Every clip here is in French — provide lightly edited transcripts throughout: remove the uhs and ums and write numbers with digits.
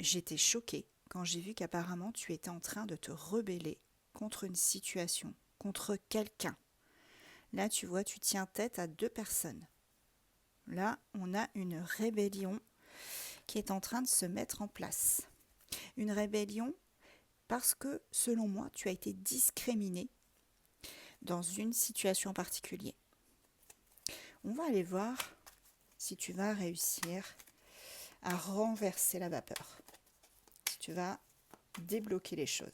j'étais choquée quand j'ai vu qu'apparemment tu étais en train de te rebeller contre une situation, contre quelqu'un. Là, tu vois, tu tiens tête à deux personnes. Là, on a une rébellion qui est en train de se mettre en place. Une rébellion parce que, selon moi, tu as été discriminé dans une situation particulière. On va aller voir si tu vas réussir à renverser la vapeur. Si tu vas débloquer les choses.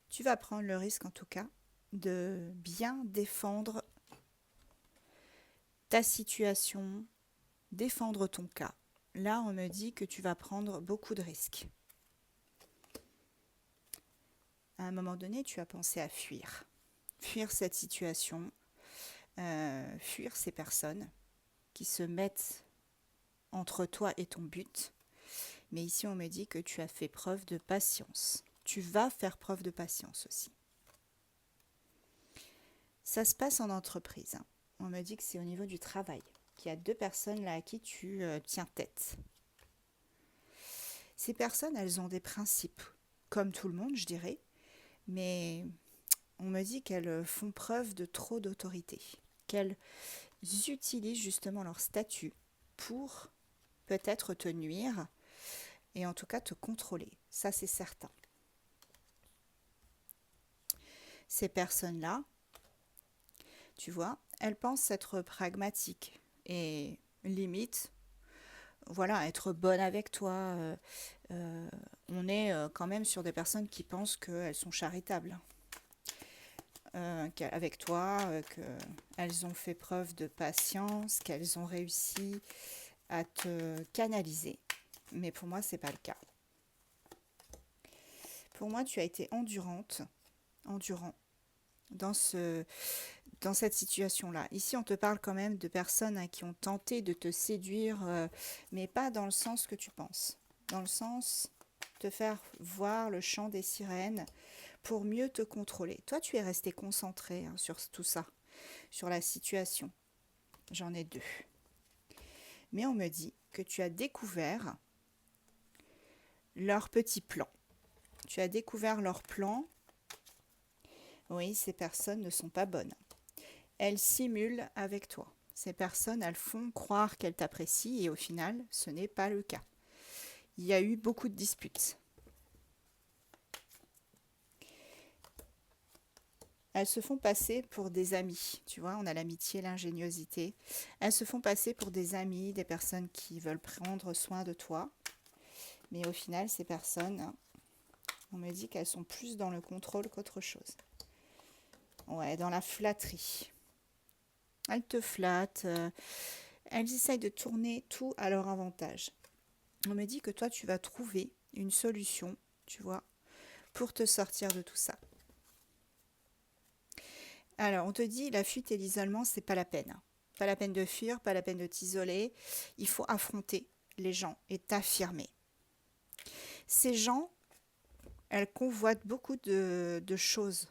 Tu vas prendre le risque, en tout cas, de bien défendre ta situation, défendre ton cas. Là, on me dit que tu vas prendre beaucoup de risques. À un moment donné, tu as pensé à fuir. Fuir cette situation, fuir ces personnes qui se mettent entre toi et ton but. Mais ici, on me dit que tu as fait preuve de patience. Tu vas faire preuve de patience aussi. Ça se passe en entreprise. On me dit que c'est au niveau du travail, qu'il y a deux personnes là à qui tu tiens tête. Ces personnes, elles ont des principes, comme tout le monde, je dirais, mais on me dit qu'elles font preuve de trop d'autorité, qu'elles utilisent justement leur statut pour peut-être te nuire et en tout cas te contrôler. Ça, c'est certain. Ces personnes-là, tu vois, elles pensent être pragmatiques et limite, voilà, être bonnes avec toi. On est quand même sur des personnes qui pensent qu'elles sont charitables avec toi, qu'elles ont fait preuve de patience, qu'elles ont réussi à te canaliser. Mais pour moi, c'est pas le cas. Pour moi, tu as été endurant dans cette situation-là. Ici, on te parle quand même de personnes qui ont tenté de te séduire, mais pas dans le sens que tu penses. Dans le sens te faire voir le chant des sirènes pour mieux te contrôler. Toi, tu es resté concentré sur tout ça, sur la situation. J'en ai deux. Mais on me dit que tu as découvert leur petit plan. Tu as découvert leur plan. Oui, ces personnes ne sont pas bonnes. Elles simulent avec toi. Ces personnes, elles font croire qu'elles t'apprécient et au final, ce n'est pas le cas. Il y a eu beaucoup de disputes. Elles se font passer pour des amis. Tu vois, on a l'amitié, l'ingéniosité. Elles se font passer pour des amis, des personnes qui veulent prendre soin de toi. Mais au final, ces personnes, on me dit qu'elles sont plus dans le contrôle qu'autre chose. Ouais, dans la flatterie. Elles te flattent. Elles essayent de tourner tout à leur avantage. On me dit que toi, tu vas trouver une solution, tu vois, pour te sortir de tout ça. Alors, on te dit, la fuite et l'isolement, c'est pas la peine. Pas la peine de fuir, pas la peine de t'isoler. Il faut affronter les gens et t'affirmer. Ces gens, elles convoitent beaucoup de choses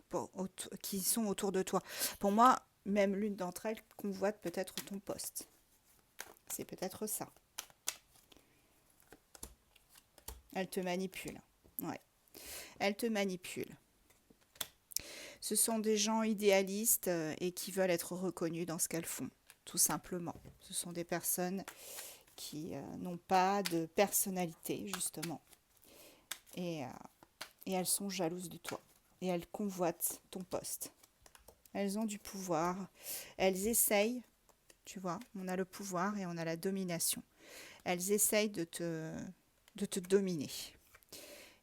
qui sont autour de toi. Pour moi, même l'une d'entre elles convoite peut-être ton poste. C'est peut-être ça. Elles te manipulent. Ouais. Elles te manipulent. Ce sont des gens idéalistes et qui veulent être reconnus dans ce qu'elles font, tout simplement. Ce sont des personnes qui n'ont pas de personnalité, justement. Et elles sont jalouses de toi. Et elles convoitent ton poste. Elles ont du pouvoir. Elles essayent, tu vois, on a le pouvoir et on a la domination. Elles essayent de te dominer.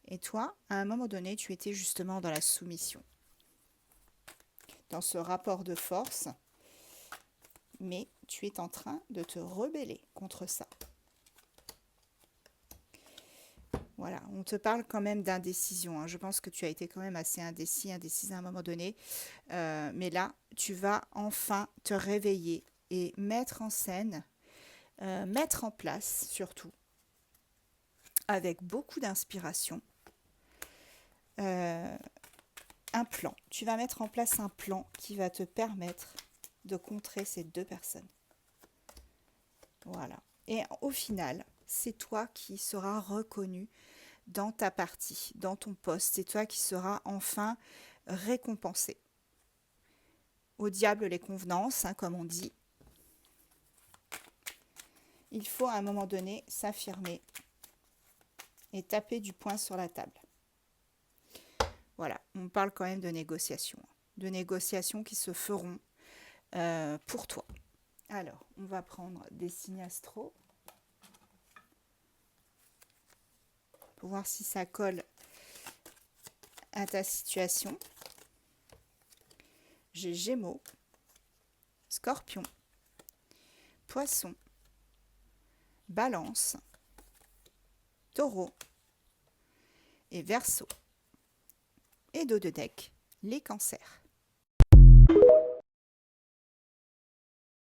Et toi, à un moment donné, tu étais justement dans la soumission. Dans ce rapport de force, mais tu es en train de te rebeller contre ça. Voilà, on te parle quand même d'indécision. Je pense que tu as été quand même assez indécise à un moment donné. Mais là, tu vas enfin te réveiller et mettre en scène, mettre en place surtout, avec beaucoup d'inspiration, un plan. Tu vas mettre en place un plan qui va te permettre de contrer ces deux personnes. Voilà. Et au final, c'est toi qui seras reconnu dans ta partie, dans ton poste. C'est toi qui seras enfin récompensé. Au diable les convenances, hein, comme on dit. Il faut à un moment donné s'affirmer et taper du poing sur la table. Voilà, on parle quand même de négociations qui se feront pour toi. Alors, on va prendre des signes astro pour voir si ça colle à ta situation. J'ai Gémeaux, Scorpion, Poisson, Balance, Taureau et Verseau. Et dos de deck, les cancers.